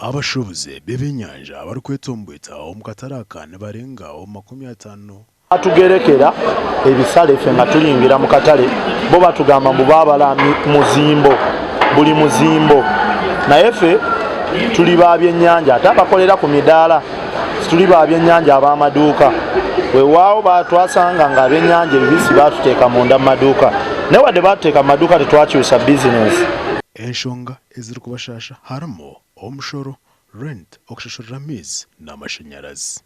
abashuubuzi b'ebyenyanja bari kwetombweta omu kataraka ne barenga 50. Atugerekera ebisale ffe nga tuyingira mu katale bo batugamba mbu baabala muzimbo buli muzimbo naye ffe tuli ba byennyanja ate abakolera ku midaala tuli ba byennyanja ab'amaduuka weewaawo batwasanga nga abyennyanja ebibisi batuteeka munda mu maduuka naye wadde batuteeka mu maduuka tetwakyusa bizinesi. Enshonga eziri kubashasha harimu omushoro, rent, okushashurira amaizi n'amashanyarazi.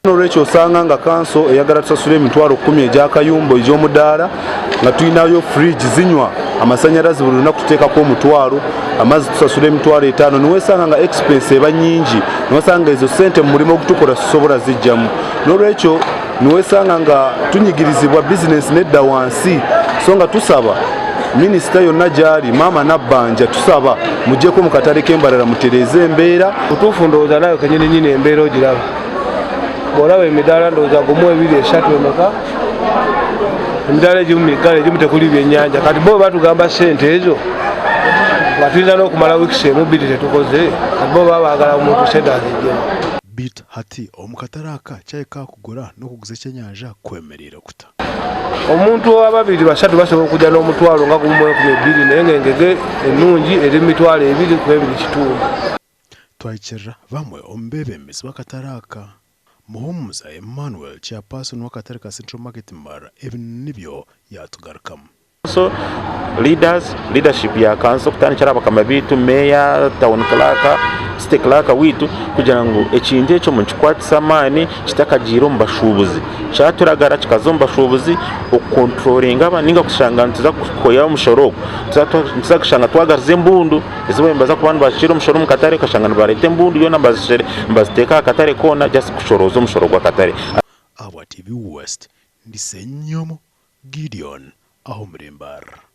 N'olwekyo osanga nga kanso eyagala tusasula emitwalo 10 egy'akayumbo egy'omudaala nga tulinayo fridge zinywa amasanyalazi buli lunaku tuteekako omutwalo, amazzi tusasula emitwalo 5, niweesanga nga expense eba nnyingi, niwesanga ezo ssente mu mulimu ogutukola tusobola zijjamu. N'olwekyo niweesanga nga tunyigirizibwa bizinesi nedda wansi, so nga tusaba minisita yonna gyali maama Nabbanja tusaba mujjeko mu katale k'Embarara mutereeze embeera. Butuufu ndowooza nawe kenyini nyini embeera ogiraba. Bw'olaba emidaala ndowooza gumu 2 3 emeka emidaala egimu migale egimu tekuli byennyanja kati bo batugamba ssente ezo nga tulina n'okumala wiikisi emu 2 tetukoze kati bo baba baagala omuntu ssente azijjemu. Bit hati omu kataraka kyayika kugura n'okuguza ekyenyanja kwemerera kuta. Omuntu ababiri basatu basobola okujja n'omutwalo nga gumu 12 naye ng'engege ennungi eri mitwalo 2 ku 2.5. Twayikirira bamwe omu beebembezi b'akataraka. Muhumuza Emmanuel chairperson w'akatare ka Central Market Mbarara ebi nibyo yatugarukamu. So leadership ya kanso kutandikira abakama bitu meya town clerk state clerk witu kugira ngo ekintu ekyo mu kikwatisa amaani kitakagira omu bashuubuzi kyaturagara kikaza omu bashuubuzi okukontrolinga abaninga kushanga ntuza kukoya omushoro ntuza kushanga twagariza embundu ezibo mbaza ku bantu bashira omushoro mu katare kashanga nibareta embundu yona mbaziteeka akatare kona just kushoroza omushoro gwa katare. Awa TV West ndisenyomo Gideon aho muri Mbarara.